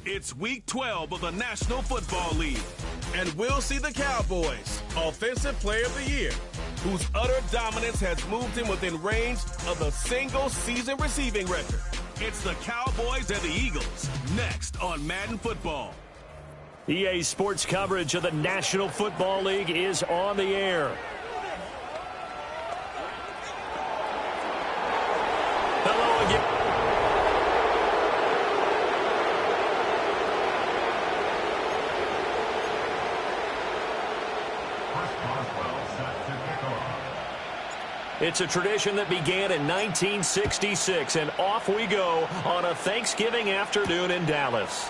It's week 12 of the National Football League. And we'll see the Cowboys, Offensive Player of the Year, whose utter dominance has moved him within range of the single-season receiving record. It's the Cowboys and the Eagles, next on Madden Football. EA Sports coverage of the National Football League is on the air. Hello again. It's a tradition that began in 1966, and off we go on a Thanksgiving afternoon in Dallas.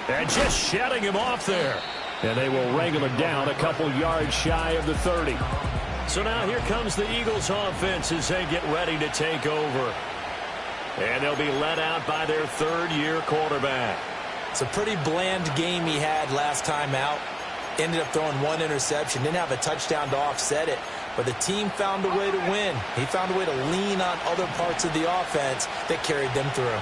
And just shutting him off there. And they will wrangle him down a couple yards shy of the 30. So now here comes the Eagles offense as they get ready to take over. And they'll be led out by their third-year quarterback. It's a pretty bland game he had last time out. Ended up throwing one interception. Didn't have a touchdown to offset it. But the team found a way to win. He found a way to lean on other parts of the offense that carried them through.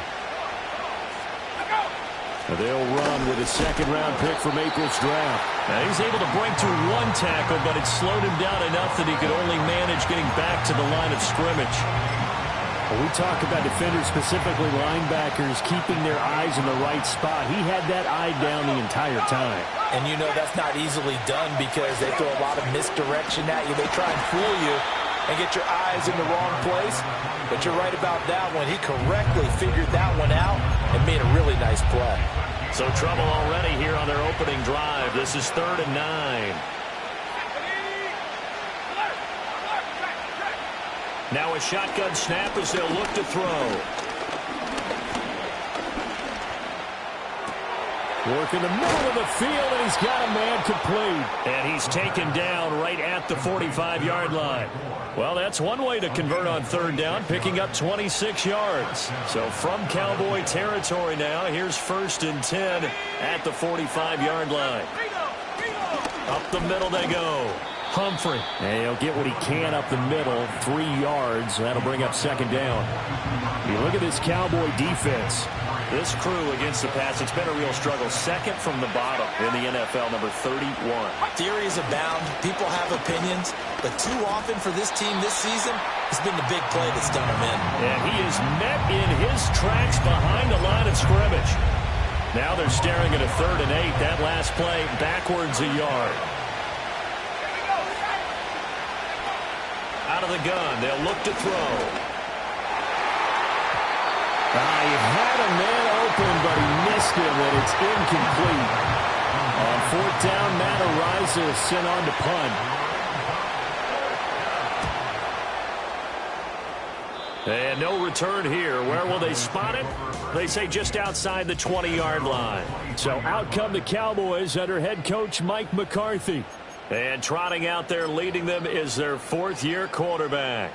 They'll run with a second-round pick from April's draft. Now he's able to break through one tackle, but it slowed him down enough that he could only manage getting back to the line of scrimmage. When we talk about defenders, specifically linebackers, keeping their eyes in the right spot, he had that eye down the entire time. And you know that's not easily done because they throw a lot of misdirection at you. They try and fool you and get your eyes in the wrong place. But you're right about that one. He correctly figured that one out and made a really nice play. So trouble already here on their opening drive. This is 3rd and 9. Now a shotgun snap as they'll look to throw. Work in the middle of the field, and he's got a man complete. And he's taken down right at the 45-yard line. Well, that's one way to convert on 3rd down, picking up 26 yards. So from Cowboy territory now, here's 1st and 10 at the 45-yard line. Up the middle they go. Humphrey. And he'll get what he can up the middle, 3 yards. That'll bring up 2nd down. You look at this Cowboy defense. This crew against the pass, it's been a real struggle. 2nd from the bottom in the NFL, number 31. Theories abound. People have opinions. But too often for this team this season, it's been the big play that's done him in. And he is met in his tracks behind the line of scrimmage. Now they're staring at a 3rd and 8. That last play backwards a yard. Out of the gun, they'll look to throw. He had a man open, but he missed him, and it's incomplete. On 4th down, Matt Ariza is sent on to punt. And no return here. Where will they spot it? They say just outside the 20-yard line. So out come the Cowboys under head coach Mike McCarthy. And trotting out there leading them is their 4th-year quarterback.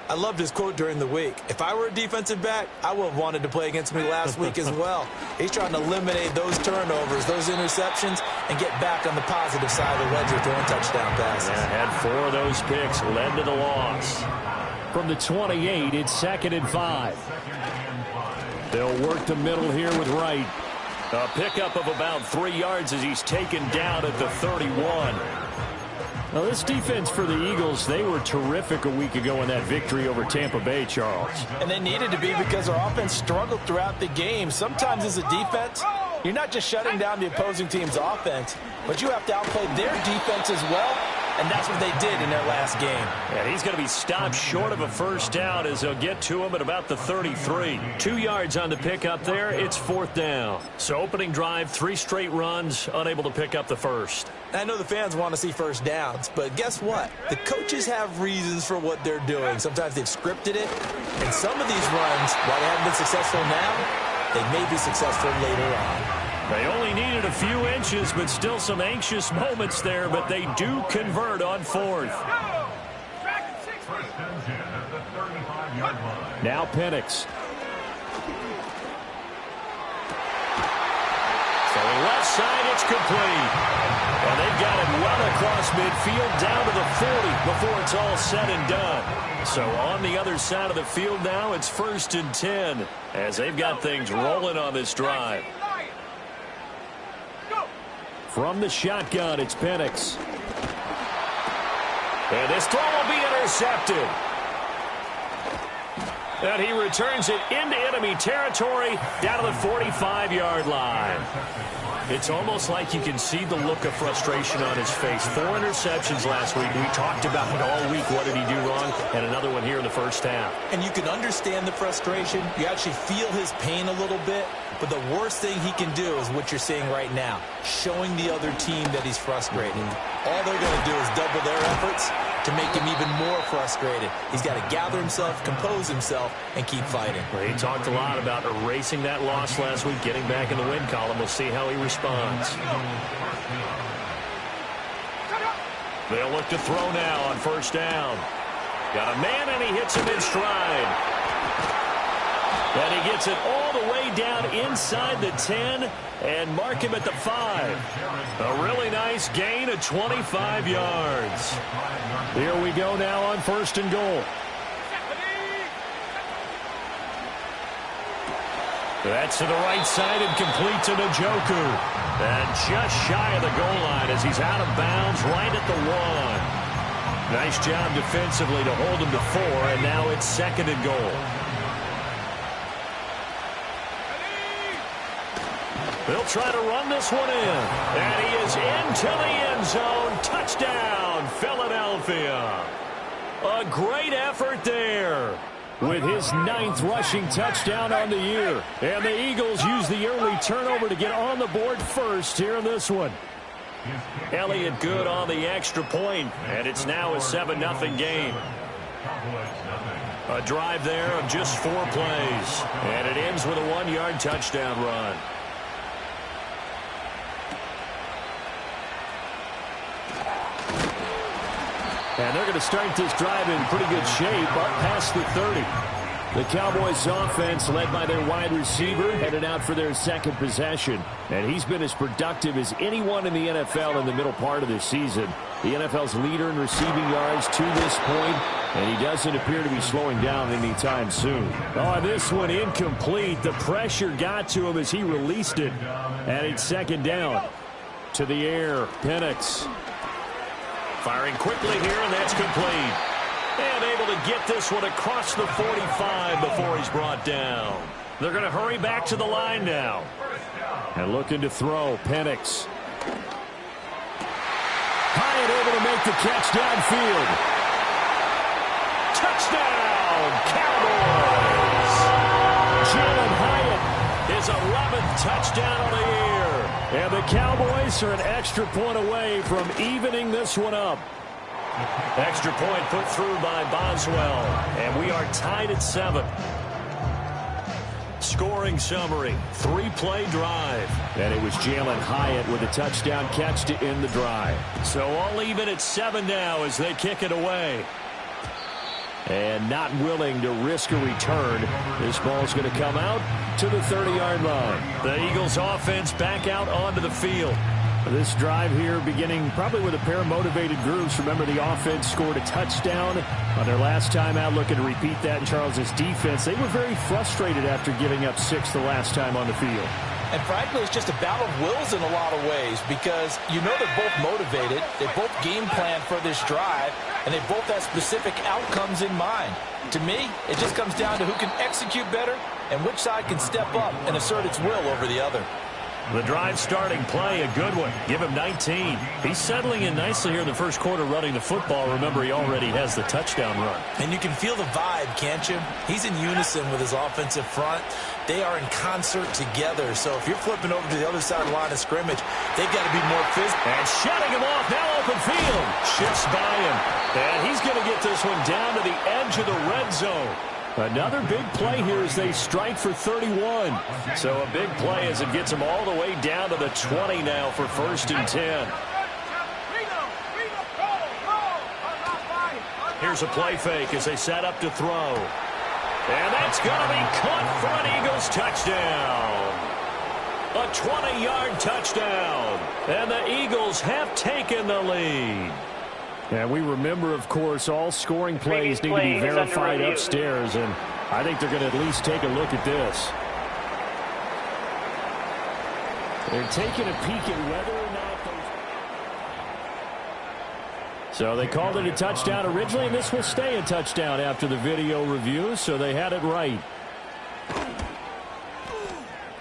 I loved his quote during the week. If I were a defensive back, I would have wanted to play against me last week as well. He's trying to eliminate those turnovers, those interceptions, and get back on the positive side of the ledger throwing touchdown passes. Yeah, had 4 of those picks, led to the loss. From the 28, it's 2nd and 5. They'll work the middle here with Wright. A pickup of about 3 yards as he's taken down at the 31. Now, this defense for the Eagles, they were terrific a week ago in that victory over Tampa Bay, Charles. And they needed to be because our offense struggled throughout the game. Sometimes as a defense, you're not just shutting down the opposing team's offense, but you have to outplay their defense as well, and that's what they did in their last game. And he's going to be stopped short of a 1st down as they'll get to him at about the 33. 2 yards on the pickup there. It's 4th down. So opening drive, 3 straight runs, unable to pick up the 1st. I know the fans want to see 1st downs, but guess what? The coaches have reasons for what they're doing. Sometimes they've scripted it, and some of these runs, while they haven't been successful now, they may be successful later on. They only needed a few inches, but still some anxious moments there, but they do convert on 4th. Now Penix. So he lets side, it's complete. And they've got it well across midfield down to the 40 before it's all said and done. So on the other side of the field now, it's 1st and 10 as they've got things rolling on this drive. From the shotgun, it's Penix. And this throw will be intercepted. And he returns it into enemy territory down to the 45-yard line. It's almost like you can see the look of frustration on his face. 4 interceptions last week. We talked about it all week. What did he do wrong? And another one here in the first half. And you can understand the frustration. You actually feel his pain a little bit. But the worst thing he can do is what you're seeing right now, showing the other team that he's frustrated. All they're going to do is double their efforts to make him even more frustrated. He's got to gather himself, compose himself, and keep fighting. Well, he talked a lot about erasing that loss last week, getting back in the win column. We'll see how he responds. They'll look to throw now on 1st down. Got a man, and he hits him in stride. And he gets it all the way down inside the 10 and mark him at the 5. A really nice gain of 25 yards. Here we go now on 1st and goal. That's to the right side and complete to Njoku. And just shy of the goal line as he's out of bounds right at the 1. Nice job defensively to hold him to 4, and now it's 2nd and goal. They'll try to run this one in. And he is into the end zone. Touchdown, Philadelphia. A great effort there. With his 9th rushing touchdown on the year. And the Eagles use the early turnover to get on the board first here in this one. Elliott good on the extra point, and it's now a 7-0 game. A drive there of just 4 plays. And it ends with a 1-yard touchdown run. And they're going to start this drive in pretty good shape up past the 30. The Cowboys offense led by their wide receiver headed out for their 2nd possession. And he's been as productive as anyone in the NFL in the middle part of this season. The NFL's leader in receiving yards to this point, and he doesn't appear to be slowing down anytime soon. Oh, this one incomplete. The pressure got to him as he released it. And it's 2nd down. To the air, Penix. Firing quickly here, and that's complete. And able to get this one across the 45 before he's brought down. They're going to hurry back to the line now. And looking to throw, Penix. Hyatt able to make the catch downfield. Touchdown, Cowboys! Jalen Hyatt, his 11th touchdown of the year. And the Cowboys are an extra point away from evening this one up. Extra point put through by Boswell. And we are tied at 7. Scoring summary, 3-play drive. And it was Jalen Hyatt with a touchdown catch to end the drive. So all even at 7 now as they kick it away. And not willing to risk a return. This ball's going to come out to the 30-yard line. The Eagles offense back out onto the field. This drive here beginning probably with a pair of motivated groups. Remember, the offense scored a touchdown on their last time out, looking to repeat that in Charles's defense. They were very frustrated after giving up 6 the last time on the field. And frankly, it's just a battle of wills in a lot of ways because you know they're both motivated. They both game plan for this drive, and they both have specific outcomes in mind. To me, it just comes down to who can execute better and which side can step up and assert its will over the other. The drive starting play, a good one. Give him 19. He's settling in nicely here in the first quarter running the football. Remember, he already has the touchdown run. And you can feel the vibe, can't you? He's in unison with his offensive front. They are in concert together. So if you're flipping over to the other side of the line of scrimmage, they've got to be more physical. And shutting him off, now open field. Shifts by him. And he's going to get this one down to the edge of the red zone. Another big play here as they strike for 31. So a big play as it gets them all the way down to the 20 now for 1st and 10. Here's a play fake as they set up to throw. And that's going to be caught for an Eagles touchdown. A 20-yard touchdown. And the Eagles have taken the lead. And we remember, of course, all scoring plays need to be verified upstairs, and I think they're going to at least take a look at this. They're taking a peek at whether or not those... So they called it a touchdown originally, and this will stay a touchdown after the video review, so they had it right.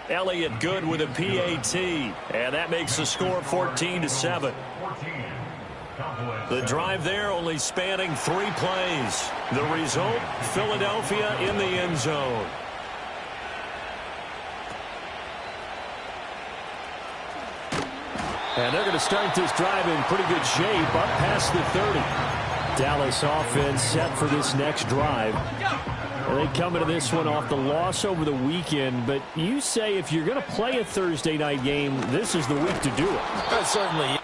Elliott good with a PAT, and that makes the score 14-7. The drive there only spanning 3 plays. The result, Philadelphia in the end zone. And they're going to start this drive in pretty good shape, up past the 30. Dallas offense set for this next drive. And they come into this one off the loss over the weekend, but you say if you're going to play a Thursday night game, this is the week to do it. Certainly.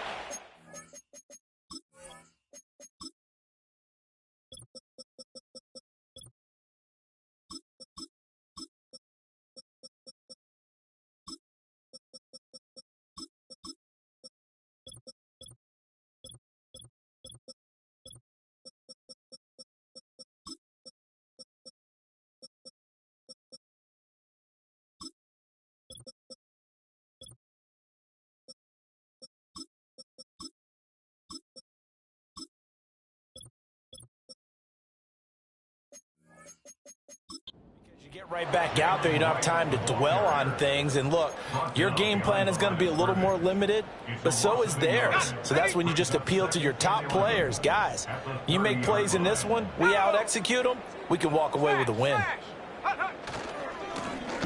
Get right back out there. You don't have time to dwell on things. And look, your game plan is going to be a little more limited, but so is theirs. So that's when you just appeal to your top players. Guys, you make plays in this one, we out-execute them, we can walk away with a win.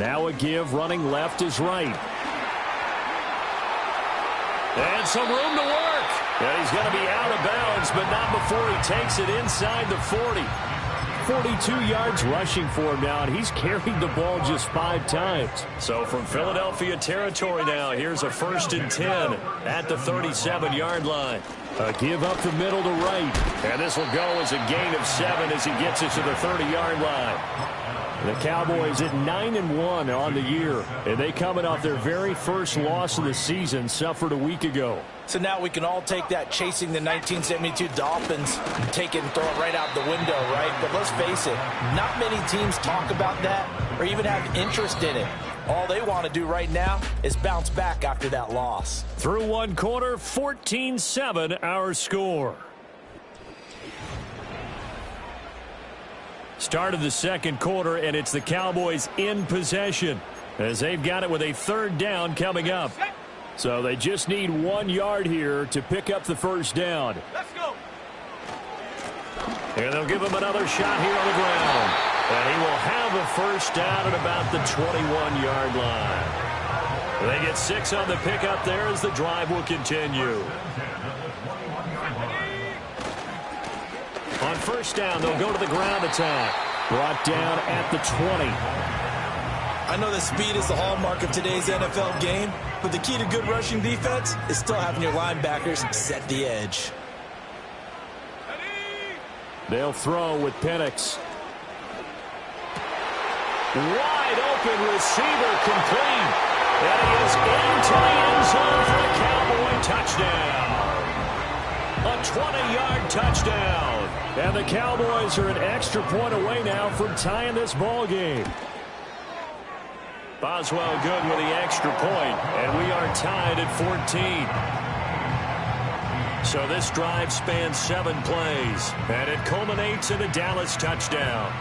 Now a give, running left is right. And some room to work. And he's going to be out of bounds, but not before he takes it inside the 40. 42 yards rushing for him now, and he's carried the ball just 5 times. So from Philadelphia territory now, here's a 1st and 10 at the 37-yard line. A give up the middle to right. And this will go as a gain of 7 as he gets it to the 30-yard line. The Cowboys at 9-1 on the year, and they coming off their very first loss of the season, suffered a week ago. So now we can all take that chasing the 1972 Dolphins, take it and throw it right out the window, right? But let's face it, not many teams talk about that or even have interest in it. All they want to do right now is bounce back after that loss. Through one quarter, 14-7 our score. Start of the second quarter, and it's the Cowboys in possession as they've got it with a 3rd down coming up. So they just need 1 yard here to pick up the 1st down. Let's go. And they'll give him another shot here on the ground. And he will have a 1st down at about the 21-yard line. They get 6 on the pickup there as the drive will continue. On 1st down, they'll go to the ground attack. Brought down at the 20. I know that speed is the hallmark of today's NFL game, but the key to good rushing defense is still having your linebackers set the edge. They'll throw with Penix. Wide open receiver complete. And he is into the end zone for a Cowboy touchdown. A 20-yard touchdown. And the Cowboys are an extra point away now from tying this ball game. Boswell good with the extra point, and we are tied at 14. So this drive spans 7 plays, and it culminates in a Dallas touchdown.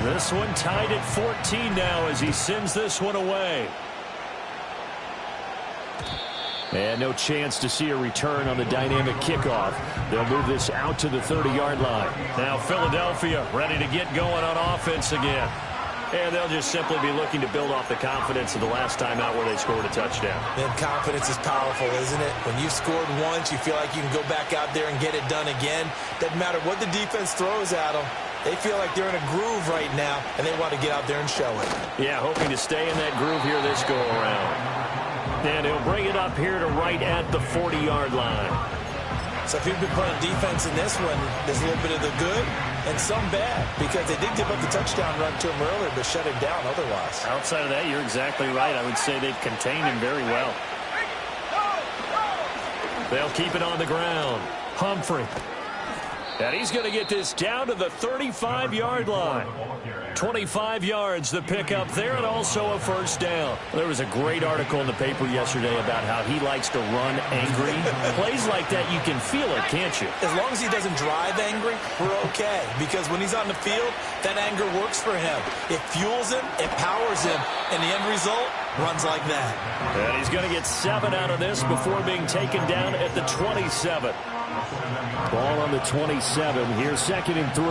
This one tied at 14 now as he sends this one away. And no chance to see a return on the dynamic kickoff. They'll move this out to the 30-yard line. Now Philadelphia ready to get going on offense again. And they'll just simply be looking to build off the confidence of the last time out where they scored a touchdown. And confidence is powerful, isn't it? When you've scored once, you feel like you can go back out there and get it done again. Doesn't matter what the defense throws at them. They feel like they're in a groove right now, and they want to get out there and show it. Yeah, hoping to stay in that groove here this go-around. And he'll bring it up here to right at the 40-yard line. So if you've been playing defense in this one, there's a little bit of the good and some bad, because they did give up the touchdown run to him earlier, but shut him down otherwise. Outside of that, you're exactly right. I would say they've contained him very well. They'll keep it on the ground. Humphrey. And he's going to get this down to the 35-yard line. 25 yards the pickup there, and also a first down. There was a great article in the paper yesterday about how he likes to run angry. Plays like that, you can feel it, can't you? As long as he doesn't drive angry, we're okay. Because when he's on the field, that anger works for him. It fuels him, it powers him, and the end result runs like that. And he's going to get 7 out of this before being taken down at the 27. Ball on the 27. Here's 2nd and 3.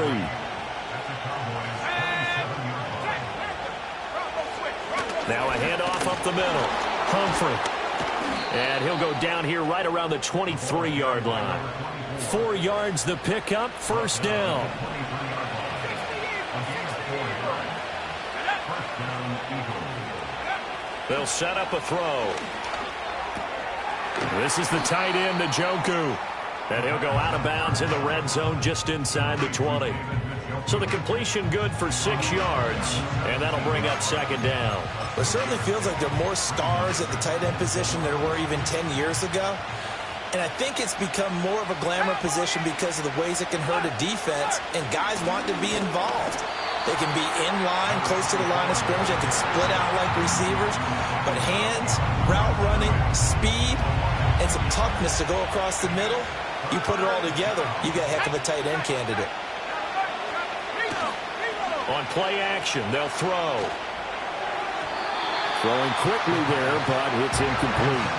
Now a handoff up the middle. Humphrey. And he'll go down here right around the 23-yard line. 4 yards the pickup, first down. They'll set up a throw. This is the tight end, Njoku. And he'll go out of bounds in the red zone just inside the 20. So the completion good for 6 yards, and that'll bring up 2nd down. It certainly feels like there are more stars at the tight end position than there were even 10 years ago. And I think it's become more of a glamour position because of the ways it can hurt a defense, and guys want to be involved. They can be in line, close to the line of scrimmage. They can split out like receivers. But hands, route running, speed, and some toughness to go across the middle, you put it all together, you got a heck of a tight end candidate. On play action, they'll throw. Throwing quickly there, but it's incomplete.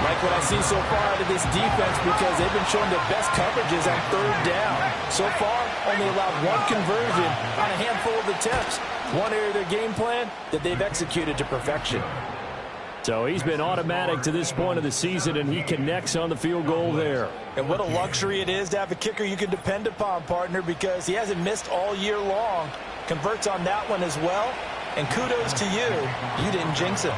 Like what I've seen so far out of this defense, because they've been showing their best coverages on 3rd down. So far, only allowed 1 conversion on a handful of attempts. One area of their game plan that they've executed to perfection. So he's been automatic to this point of the season, and he connects on the field goal there. And what a luxury it is to have a kicker you can depend upon, partner, because he hasn't missed all year long. Converts on that one as well. And kudos to you. You didn't jinx him.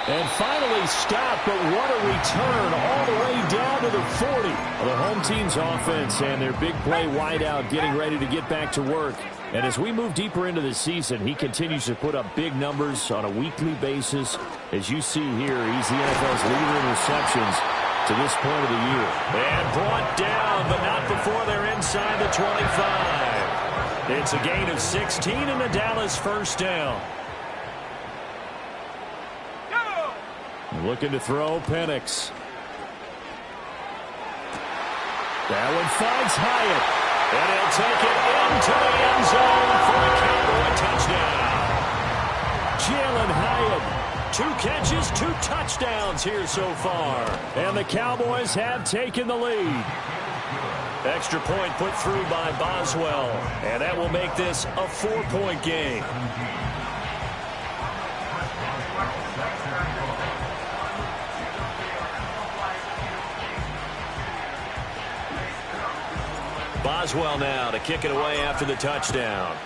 And finally stopped, but what a return all the way down to the 40. The home team's offense and their big play wideout getting ready to get back to work. And as we move deeper into the season, he continues to put up big numbers on a weekly basis. As you see here, he's the NFL's leader in receptions to this point of the year. And brought down, but not before they're inside the 25. It's a gain of 16 and a Dallas first down. Looking to throw, Penix. That one finds Hyatt. And he'll take it into the end zone for a Cowboy touchdown. Jalen Hyatt. 2 catches, 2 touchdowns here so far. And the Cowboys have taken the lead. Extra point put through by Boswell. And that will make this a 4-point game. Boswell now to kick it away after the touchdown.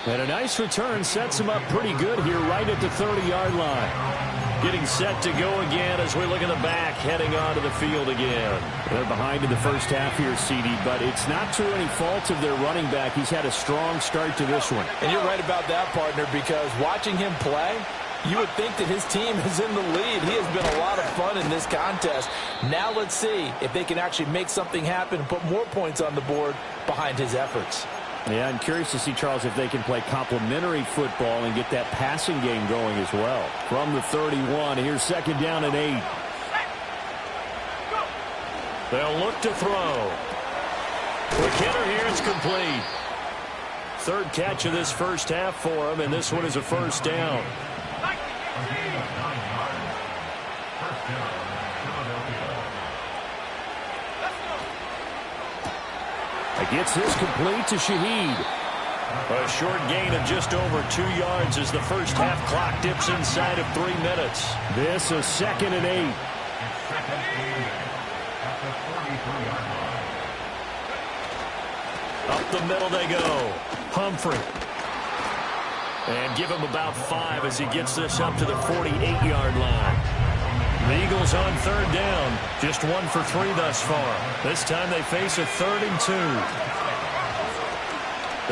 And a nice return sets him up pretty good here right at the 30-yard line. Getting set to go again as we look at the back, heading onto the field again. They're behind in the first half here, CD, but it's not through any fault of their running back. He's had a strong start to this one. And you're right about that, partner, because watching him play, you would think that his team is in the lead. He has been a lot of fun in this contest. Now let's see if they can actually make something happen and put more points on the board behind his efforts. Yeah, I'm curious to see, Charles, if they can play complementary football and get that passing game going as well. From the 31, here's 2nd down and 8. They'll look to throw. McKinnon here, it's complete. 3rd catch of this first half for him, and this one is a first down. Gets this complete to Shaheed. A short gain of just over 2 yards as the first half clock dips inside of 3 minutes. This a 2nd and 8. A Up the middle they go. Humphrey. And give him about 5 as he gets this up to the 48-yard line. The Eagles on third down. Just 1 for 3 thus far. This time they face a 3rd and 2.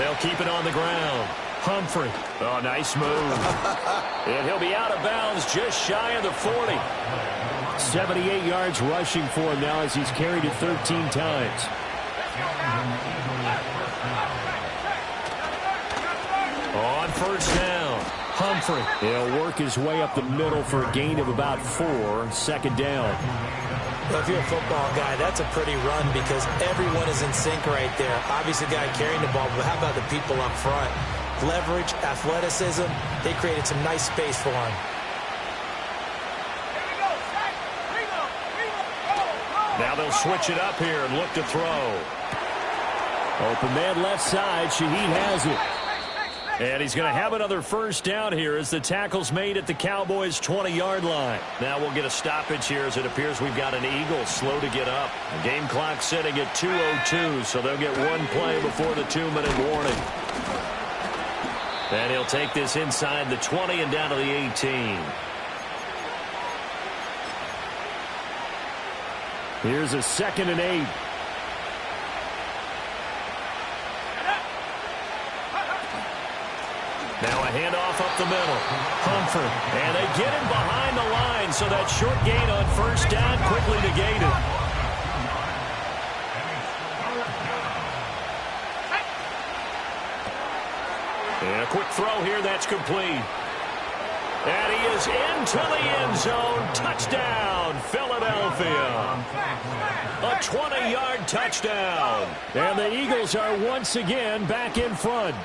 They'll keep it on the ground. Humphrey. Oh, nice move. And he'll be out of bounds just shy of the 40. 78 yards rushing for him now as he's carried it 13 times. On first down, Humphrey. He'll work his way up the middle for a gain of about 4. Second down. Well, if you're a football guy, that's a pretty run because everyone is in sync right there. Obviously, the guy carrying the ball, but how about the people up front? Leverage, athleticism, they created some nice space for him. Now they'll switch it up here and look to throw. Open man left side. Shaheed has it. And he's going to have another first down here as the tackle's made at the Cowboys' 20-yard line. Now we'll get a stoppage here as it appears we've got an Eagle slow to get up. The game clock sitting at 2:02, so they'll get one play before the 2-minute warning. And he'll take this inside the 20 and down to the 18. Here's a 2nd and 8. Now a handoff up the middle. Humphrey. And they get him behind the line, so that short gain on first down quickly negated. And a quick throw here, that's complete. And he is into the end zone. Touchdown, Philadelphia. A 20-yard touchdown. And the Eagles are once again back in front.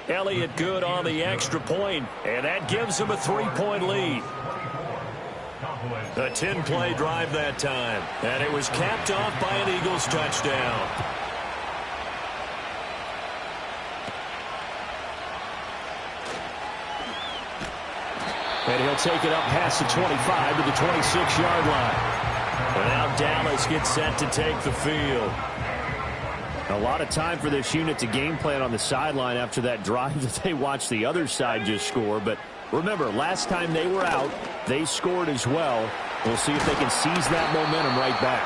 Elliott good on the extra point, and that gives him a 3-point lead. A 10-play drive that time, and it was capped off by an Eagles touchdown. And he'll take it up past the 25 to the 26-yard line. And now Dallas gets set to take the field. A lot of time for this unit to game plan on the sideline after that drive that they watched the other side just score. But remember, last time they were out, they scored as well. We'll see if they can seize that momentum right back.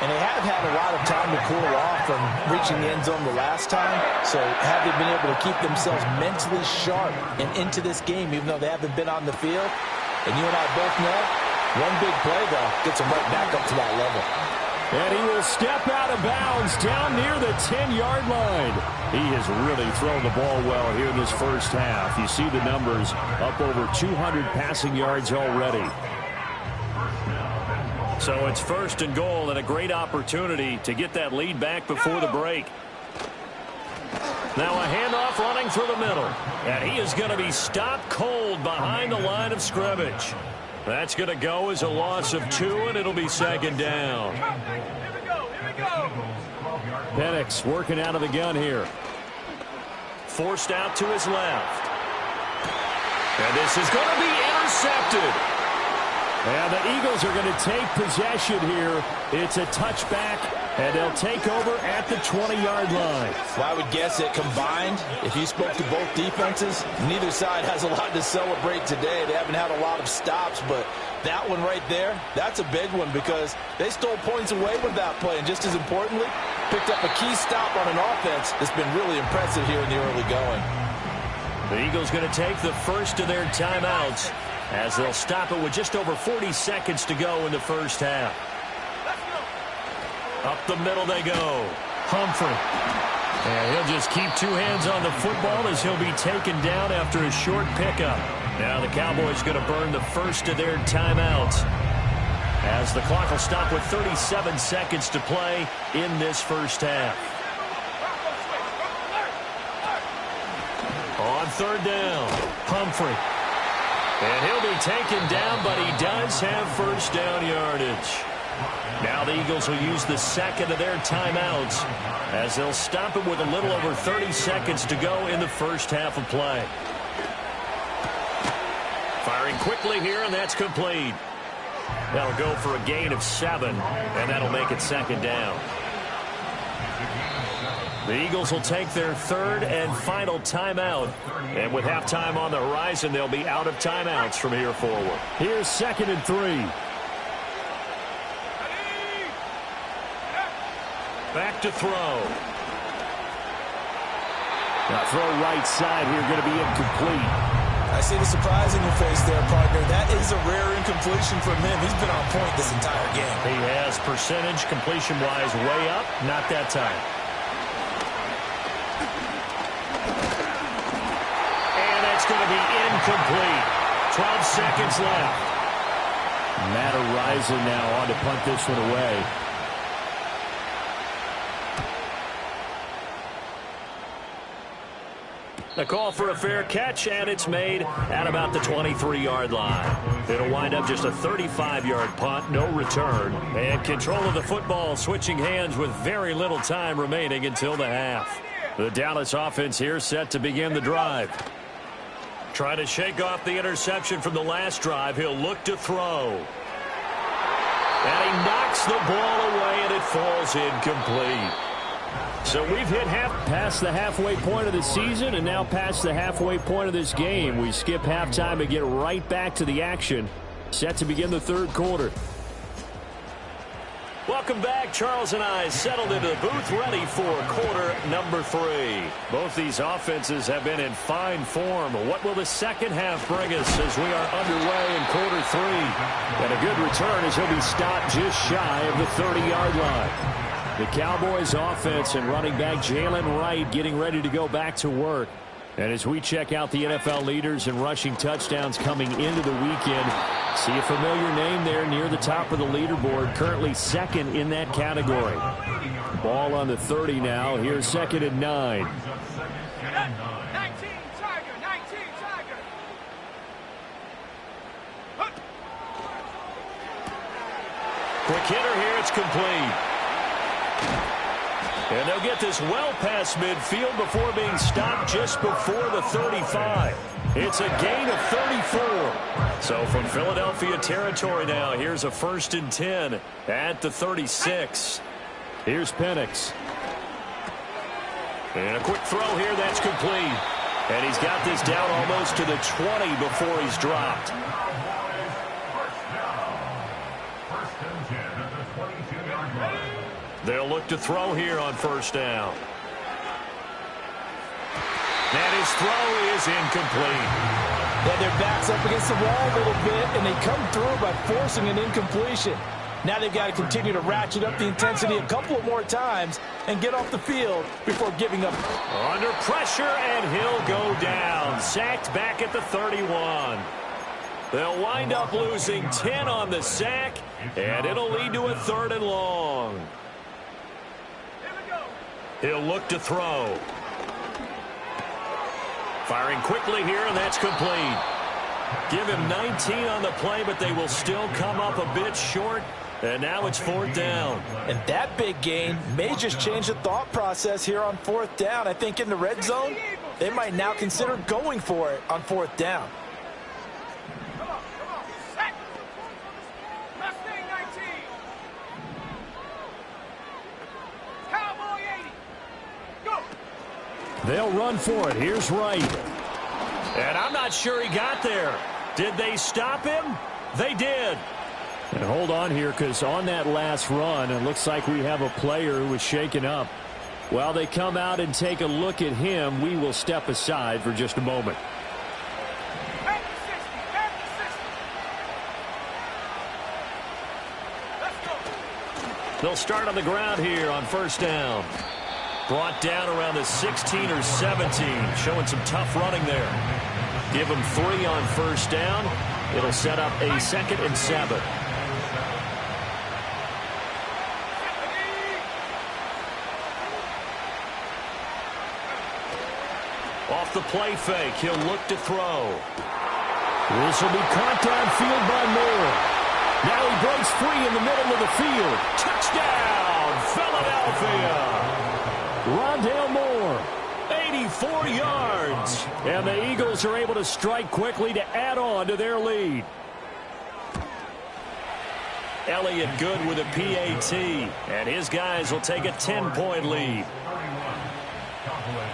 And they have had a lot of time to cool off from reaching the end zone the last time. So have they been able to keep themselves mentally sharp and into this game, even though they haven't been on the field? And you and I both know, one big play, though, gets them right back up to that level. And he will step out of bounds down near the 10-yard line. He has really thrown the ball well here in this first half. You see the numbers, up over 200 passing yards already. So it's 1st and goal and a great opportunity to get that lead back before the break. Now a handoff running through the middle. And he is going to be stopped cold behind the line of scrimmage. That's going to go as a loss of 2, and it'll be 2nd down. Penix working out of the gun here. Forced out to his left. And this is going to be intercepted. And the Eagles are going to take possession here. It's a touchback, and they'll take over at the 20-yard line. Well, I would guess that combined, if you spoke to both defenses, neither side has a lot to celebrate today. They haven't had a lot of stops, but that one right there, that's a big one because they stole points away with that play. And just as importantly, picked up a key stop on an offense that's been really impressive here in the early going. The Eagles going to take the first of their timeouts as they'll stop it with just over 40 seconds to go in the first half. Up the middle they go. Humphrey. And he'll just keep 2 hands on the football as he'll be taken down after a short pickup. Now the Cowboys going to burn the first of their timeouts as the clock will stop with 37 seconds to play in this first half. On 3rd down, Humphrey. And he'll be taken down, but he does have first down yardage. Now the Eagles will use the second of their timeouts as they'll stop it with a little over 30 seconds to go in the first half of play. Firing quickly here, and that's complete. That'll go for a gain of 7, and that'll make it 2nd down. The Eagles will take their third and final timeout. And with halftime on the horizon, they'll be out of timeouts from here forward. Here's 2nd and 3. Back to throw. Now throw right side here, going to be incomplete. I see the surprise in your face there, partner. That is a rare incompletion from him. He's been on point this entire game. He has percentage completion-wise way up. Not that time. And it's going to be incomplete. 12 seconds left. Matt Araiza now on to punt this one away. The call for a fair catch, and it's made at about the 23-yard line. It'll wind up just a 35-yard punt, no return. And control of the football switching hands with very little time remaining until the half. The Dallas offense here set to begin the drive. Trying to shake off the interception from the last drive. He'll look to throw. And he knocks the ball away, and it falls incomplete. So we've hit past the halfway point of the season and now past the halfway point of this game. We skip halftime and get right back to the action. Set to begin the third quarter. Welcome back. Charles and I settled into the booth ready for quarter number 3. Both these offenses have been in fine form. What will the second half bring us as we are underway in quarter 3? And a good return as he'll be stopped just shy of the 30-yard line. The Cowboys offense and running back Jalen Wright getting ready to go back to work. And as we check out the NFL leaders in rushing touchdowns coming into the weekend, see a familiar name there near the top of the leaderboard, currently second in that category. Ball on the 30 now. Here's 2nd and 9. 19 Tiger. Quick hitter here. It's complete. And they'll get this well past midfield before being stopped just before the 35. It's a gain of 34. So from Philadelphia territory now, here's a 1st and 10 at the 36. Here's Penix. And a quick throw here, that's complete. And he's got this down almost to the 20 before he's dropped. They'll look to throw here on 1st down. And his throw is incomplete. Yeah, their back's up against the wall a little bit, and they come through by forcing an incompletion. Now they've got to continue to ratchet up the intensity a couple of more times and get off the field before giving up. Under pressure, and he'll go down. Sacked back at the 31. They'll wind up losing 10 on the sack, and it'll lead to a 3rd and long. He'll look to throw. Firing quickly here, and that's complete. Give him 19 on the play, but they will still come up a bit short. And now it's 4th down. And that big gain may just change the thought process here on 4th down. I think in the red zone, they might now consider going for it on 4th down. They'll run for it. Here's Wright. And I'm not sure he got there. Did they stop him? They did. And hold on here, because on that last run, it looks like we have a player who was shaken up. While they come out and take a look at him, we will step aside for just a moment. They'll start on the ground here on 1st down. Brought down around the 16 or 17, showing some tough running there. Give them 3 on 1st down. It'll set up a 2nd and 7. Off the play fake, he'll look to throw. This will be caught downfield by Moore. Now he breaks free in the middle of the field. Touchdown, Philadelphia! Rondale Moore, 84 yards. And the Eagles are able to strike quickly to add on to their lead. Elliott good with a PAT, and his guys will take a 10-point lead.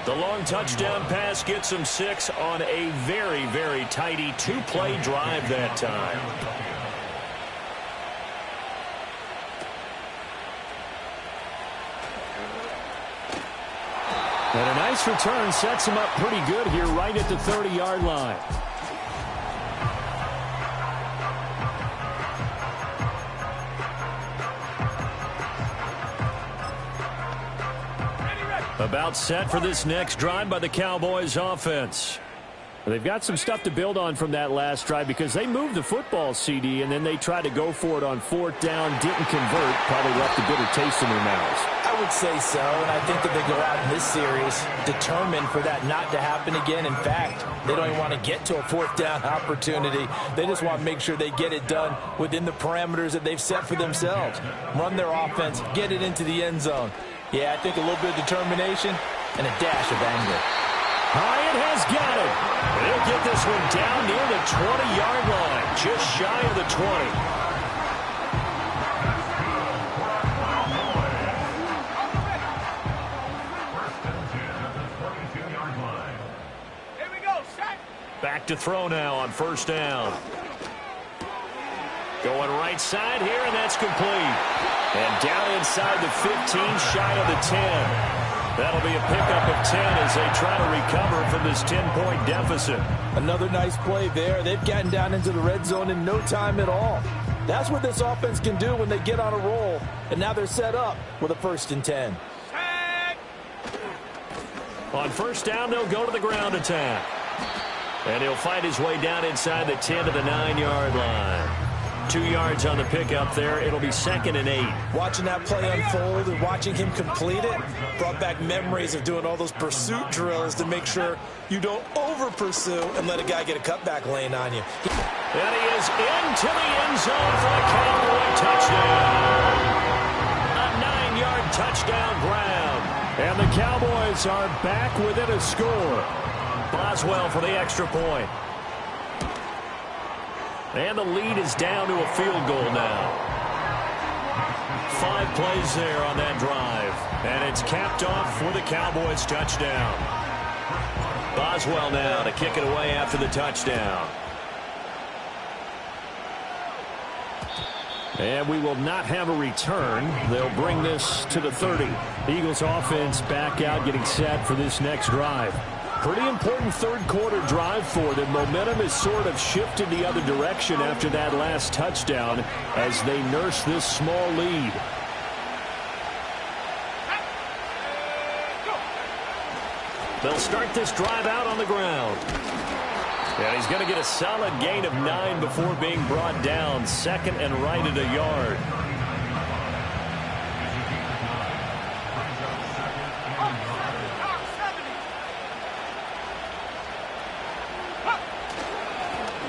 The long touchdown pass gets them 6 on a very, very tidy 2-play drive that time. And a nice return sets him up pretty good here right at the 30-yard line. About set for this next drive by the Cowboys offense. They've got some stuff to build on from that last drive because they moved the football, CD, and then they tried to go for it on 4th down, didn't convert, probably left a bitter taste in their mouths. I would say so, and I think that they go out in this series determined for that not to happen again. In fact, they don't even want to get to a 4th down opportunity. They just want to make sure they get it done within the parameters that they've set for themselves. Run their offense, get it into the end zone. Yeah, I think a little bit of determination and a dash of anger. Hyatt has got it. And he'll get this one down near the 20-yard line, just shy of the 20. Here we go, set. Back to throw now on 1st down. Going right side here, and that's complete. And down inside the 15, shy of the 10. That'll be a pickup of 10 as they try to recover from this 10-point deficit. Another nice play there. They've gotten down into the red zone in no time at all. That's what this offense can do when they get on a roll. And now they're set up with a 1st and 10. On 1st down, they'll go to the ground attack. And he'll fight his way down inside the 10 to the 9-yard line. 2 yards on the pickup there. It'll be 2nd and 8. Watching that play unfold and watching him complete it brought back memories of doing all those pursuit drills to make sure you don't over-pursue and let a guy get a cutback lane on you. And he is into the end zone for a Cowboy touchdown. A 9-yard touchdown grab. And the Cowboys are back within a score. Boswell for the extra point. And the lead is down to a field goal now. 5 plays there on that drive. And it's capped off for the Cowboys touchdown. Boswell now to kick it away after the touchdown. And we will not have a return. They'll bring this to the 30. The Eagles offense back out, getting set for this next drive. Pretty important 3rd quarter drive for them. Momentum has sort of shifted the other direction after that last touchdown as they nurse this small lead. They'll start this drive out on the ground. And he's going to get a solid gain of 9 before being brought down. 2nd and right at a yard.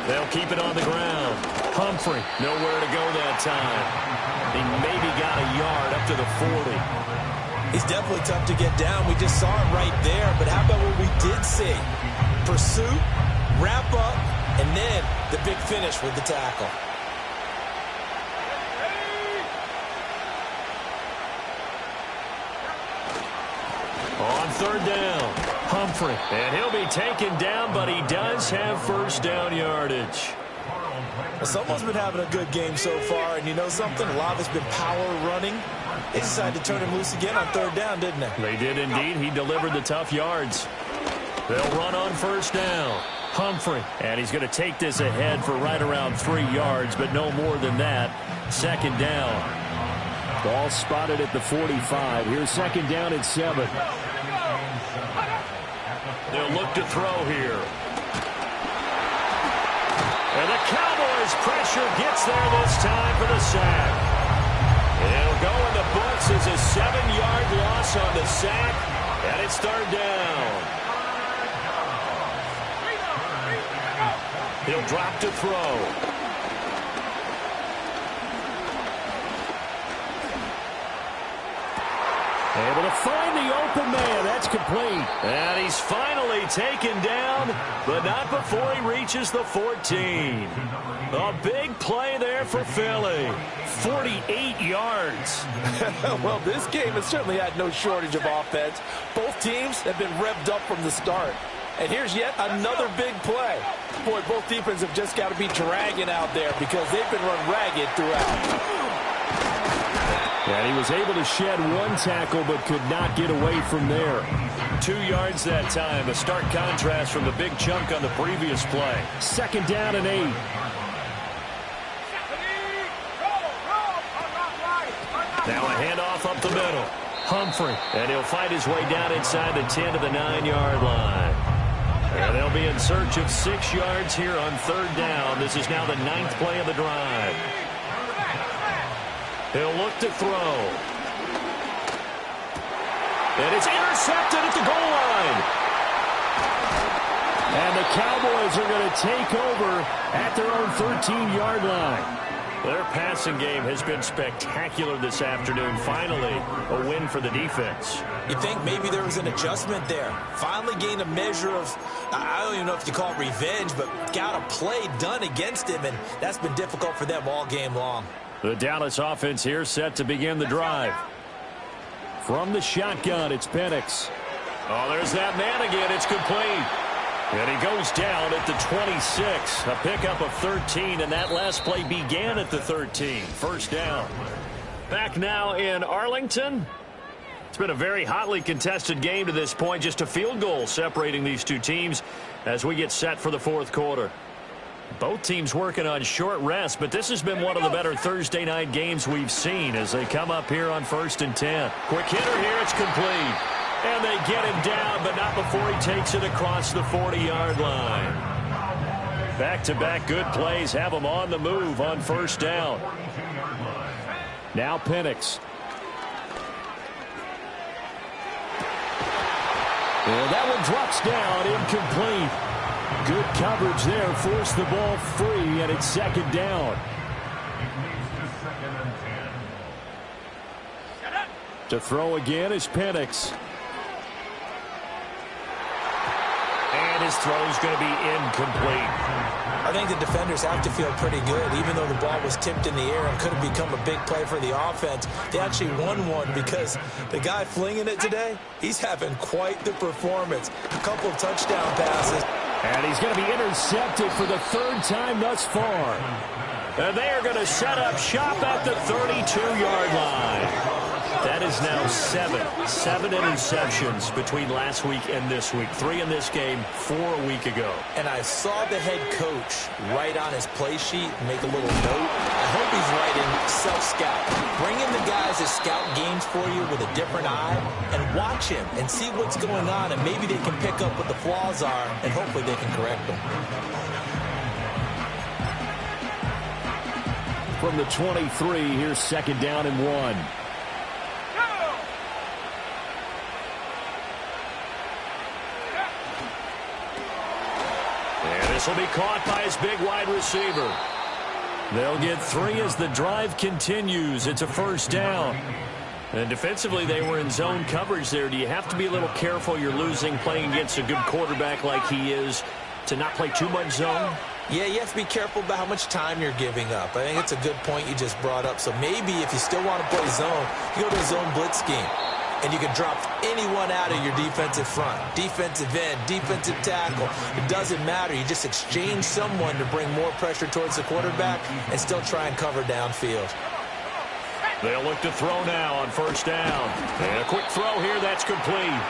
They'll keep it on the ground. Humphrey, nowhere to go that time. He maybe got a yard up to the 40. He's definitely tough to get down. We just saw it right there. But how about what we did see? Pursuit, wrap up, and then the big finish with the tackle. On 3rd down, Humphrey. And he'll be taken down, but he does have 1st down yardage. Well, someone's been having a good game so far, and you know something? A lot has been power running. They decided to turn him loose again on 3rd down, didn't they? They did indeed. He delivered the tough yards. They'll run on 1st down. Humphrey. And he's going to take this ahead for right around 3 yards, but no more than that. 2nd down. Ball spotted at the 45. Here's 2nd down at 7. They'll look to throw here. And the Cowboys' pressure gets there this time for the sack. It'll go in the books as a 7-yard loss on the sack, and it's 3rd down. He'll drop to throw. And Able to find the open man. That's complete. And he's finally taken down, but not before he reaches the 14. A big play there for Philly. 48 yards. Well, this game has certainly had no shortage of offense. Both teams have been revved up from the start. And here's yet another big play. Boy, both defenses have just got to be dragging out there because they've been run ragged throughout. And he was able to shed one tackle but could not get away from there. 2 yards that time. A stark contrast from the big chunk on the previous play. 2nd down and 8. Now a handoff up the middle. Humphrey. And he'll fight his way down inside the 10 to the 9-yard line. And they'll be in search of 6 yards here on 3rd down. This is now the 9th play of the drive. He'll look to throw. And it's intercepted at the goal line. And the Cowboys are going to take over at their own 13-yard line. Their passing game has been spectacular this afternoon. Finally, a win for the defense. You think maybe there was an adjustment there. Finally gained a measure of, I don't even know if you call it revenge, but got a play done against him, and that's been difficult for them all game long. The Dallas offense here set to begin the drive. From the shotgun, it's Penix. Oh, there's that man again. It's complete. And he goes down at the 26. A pickup of 13, and that last play began at the 13. 1st down. Back now in Arlington. It's been a very hotly contested game to this point. Just a field goal separating these two teams as we get set for the 4th quarter. Both teams working on short rest, but this has been one of the better Thursday night games we've seen as they come up here on 1st and 10. Quick hitter here, it's complete. And they get him down, but not before he takes it across the 40-yard line. Back-to-back good plays have them on the move on 1st down. Now Penix. And that one drops down, incomplete. Good coverage there, forced the ball free, and it's 2nd down. To throw again is Penix. And his throw is going to be incomplete. I think the defenders have to feel pretty good. Even though the ball was tipped in the air and could have become a big play for the offense, they actually won one because the guy flinging it today, he's having quite the performance. A couple of touchdown passes. And he's going to be intercepted for the 3rd time thus far. And they are going to set up shop at the 32-yard line. That is now 7 interceptions between last week and this week. 3 in this game, 4 a week ago. And I saw the head coach write on his play sheet, make a little note. I hope he's writing self-scout. Bring in the guys that scout games for you with a different eye and watch him and see what's going on, and maybe they can pick up what the flaws are, and hopefully they can correct them. From the 23, here's 2nd down and 1. This will be caught by his big wide receiver. They'll get 3 as the drive continues. It's a 1st down. And defensively, they were in zone coverage there. Do you have to be a little careful? You're losing playing against a good quarterback like he is to not play too much zone? Yeah, you have to be careful about how much time you're giving up. I think it's a good point you just brought up. So maybe if you still want to play zone, you go to a zone blitz scheme. And you can drop anyone out of your defensive front. Defensive end, defensive tackle. It doesn't matter. You just exchange someone to bring more pressure towards the quarterback and still try and cover downfield. They'll look to throw now on 1st down. And a quick throw here, that's complete.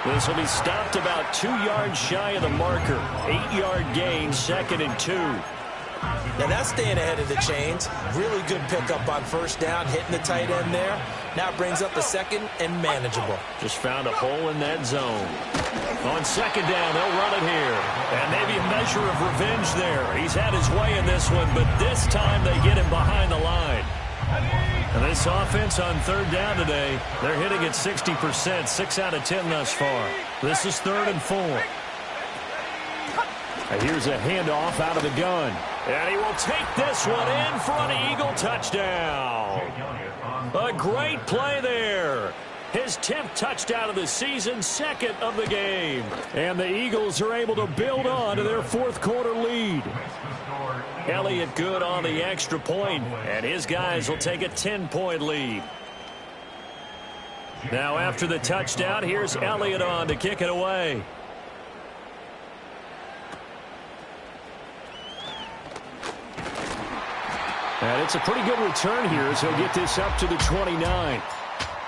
This will be stopped about 2 yards shy of the marker. 8-yard gain, 2nd and 2. Now that's staying ahead of the chains. Really good pickup on 1st down, hitting the tight end there. Now it brings up a 2nd and manageable. Just found a hole in that zone. On 2nd down, they'll run it here. And maybe a measure of revenge there. He's had his way in this one, but this time they get him behind the line. And this offense on 3rd down today, they're hitting at 60%, 6 out of 10 thus far. This is 3rd and 4. And here's a handoff out of the gun. And he will take this one in for an Eagle touchdown. A great play there. His 10th touchdown of the season, second of the game. And the Eagles are able to build on to their fourth quarter lead. Elliott good on the extra point, and his guys will take a 10-point lead. Now after the touchdown, here's Elliott on to kick it away. And it's a pretty good return here as he'll get this up to the 29.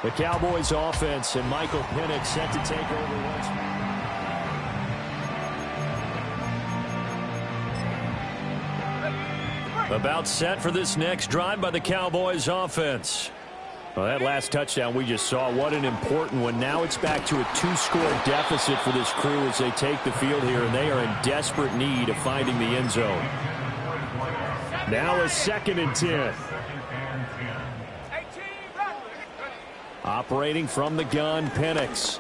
The Cowboys offense and Michael Penix set to take over once more. About set for this next drive by the Cowboys offense. Well, that last touchdown we just saw, what an important one. Now it's back to a 2-score deficit for this crew as they take the field here, and they are in desperate need of finding the end zone. Now a 2nd and 10. Operating from the gun, Penix.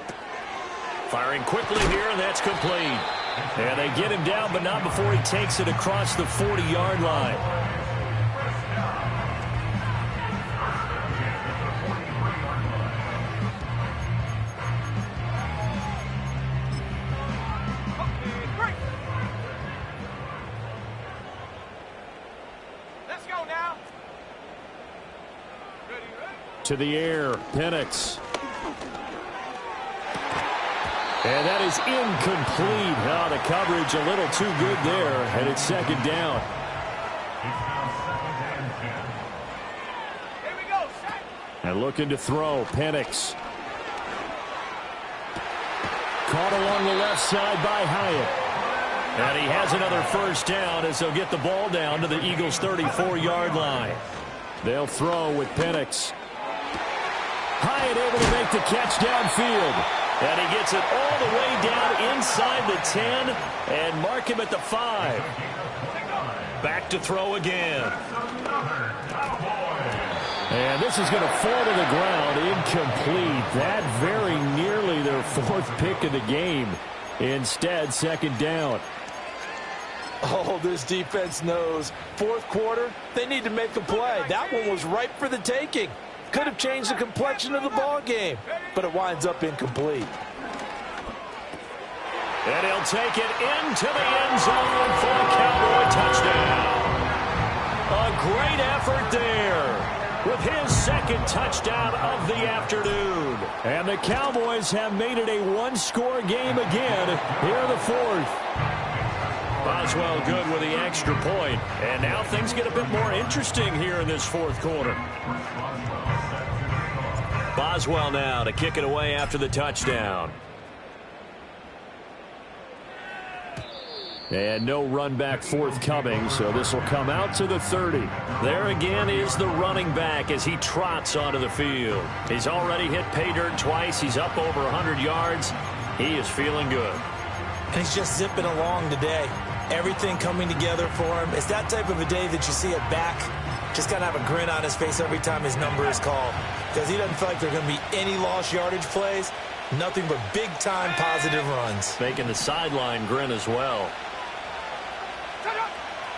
Firing quickly here, and that's complete. And they get him down, but not before he takes it across the 40-yard line. To the air, Penix. And that is incomplete. Oh, the coverage a little too good there, and it's 2nd down. Here we go, and looking to throw, Penix. Caught along the left side by Hyatt. And he has another first down as they'll get the ball down to the Eagles' 34-yard line. They'll throw with Penix. Hyatt able to make the catch downfield. And he gets it all the way down inside the 10 and mark him at the 5. Back to throw again. And this is going to fall to the ground. Incomplete. That very nearly their 4th pick of the game. Instead, 2nd down. Oh, this defense knows. 4th quarter, they need to make a play. That one was ripe for the taking. Could have changed the complexion of the ball game, but it winds up incomplete. And he'll take it into the end zone for a Cowboy touchdown. A great effort there with his 2nd touchdown of the afternoon. And the Cowboys have made it a 1-score game again here in the 4th. Boswell good with the extra point. And now things get a bit more interesting here in this 4th quarter. Boswell now to kick it away after the touchdown. And no run back forthcoming, so this will come out to the 30. There again is the running back as he trots onto the field. He's already hit pay dirt twice. He's up over 100 yards. He is feeling good. And he's just zipping along today. Everything coming together for him. It's that type of a day that you see a back just kind of have a grin on his face every time his number is called, because he doesn't feel like there are going to be any lost yardage plays. Nothing but big-time positive runs. Making the sideline grin as well.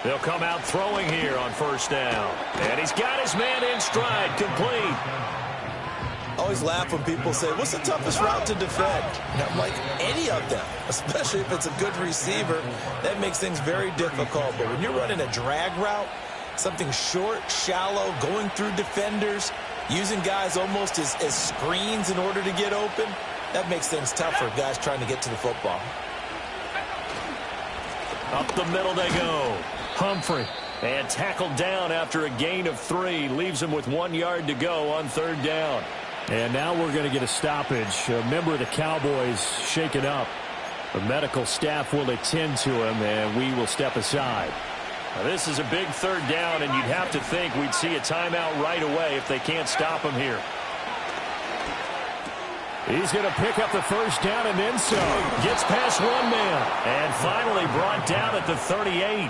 They'll come out throwing here on 1st down. And he's got his man in stride, complete. I always laugh when people say, what's the toughest route to defend? And I'm like, any of them, especially if it's a good receiver. That makes things very difficult. But when you're running a drag route, something short, shallow, going through defenders, using guys almost as screens in order to get open, that makes things tough for guys trying to get to the football. Up the middle they go. Humphrey. And tackled down after a gain of 3. Leaves him with 1 yard to go on 3rd down. And now we're going to get a stoppage. A member of the Cowboys shaken up. The medical staff will attend to him, and we will step aside. Now, this is a big 3rd down, and you'd have to think we'd see a timeout right away if they can't stop him here. He's going to pick up the 1st down and then some. Gets past 1 man. And finally brought down at the 38.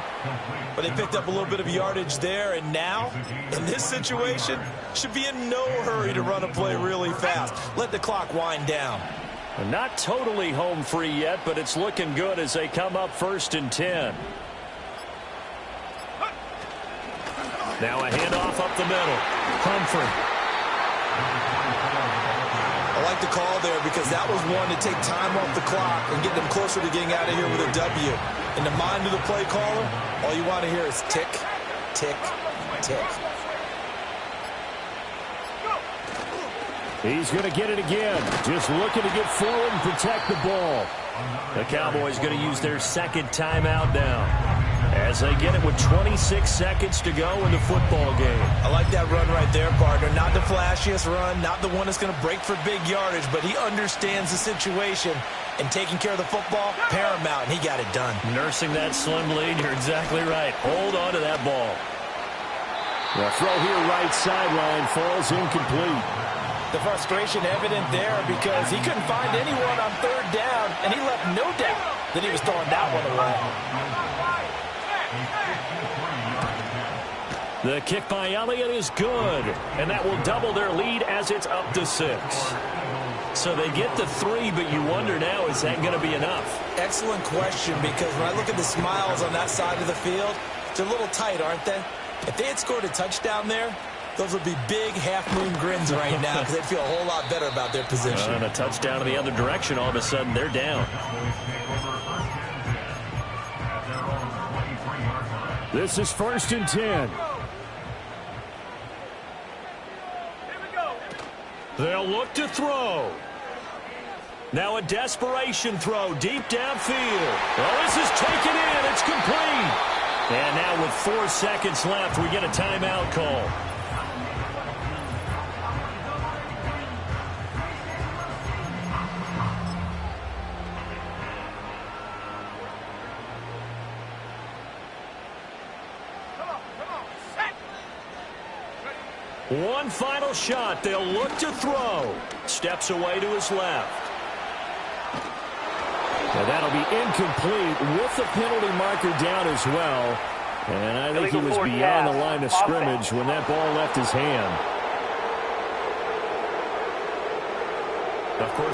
But they picked up a little bit of yardage there, and now, in this situation, should be in no hurry to run a play really fast. Let the clock wind down. And not totally home free yet, but it's looking good as they come up 1st and 10. Now a handoff up the middle. Humphrey. I like the call there because that was one to take time off the clock and get them closer to getting out of here with a W. In the mind of the play caller, all you want to hear is tick, tick, tick. He's going to get it again. Just looking to get forward and protect the ball. The Cowboys going to use their second timeout now as they get it with 26 seconds to go in the football game. I like that run right there, partner. Not the flashiest run, not the one that's going to break for big yardage, but he understands the situation, and taking care of the football, paramount, and he got it done. Nursing that slim lead, you're exactly right. Hold on to that ball. The throw here right sideline falls incomplete. The frustration evident there because he couldn't find anyone on third down, and he left no doubt that he was throwing that one away. The kick by Elliott is good, and that will double their lead as it's up to 6. So they get the 3, but you wonder now, is that going to be enough? Excellent question, because when I look at the smiles on that side of the field, they're a little tight, aren't they? If they had scored a touchdown there, those would be big half-moon grins right now because they'd feel a whole lot better about their position. And a touchdown in the other direction, all of a sudden they're down. This is 1st and 10. They'll look to throw. Now a desperation throw deep downfield. Oh, this is taken in. It's complete. And now with 4 seconds left, we get a timeout call. One final shot. They'll look to throw. Steps away to his left. And that'll be incomplete with the penalty marker down as well. And I think he was beyond the line of scrimmage when that ball left his hand. Of course.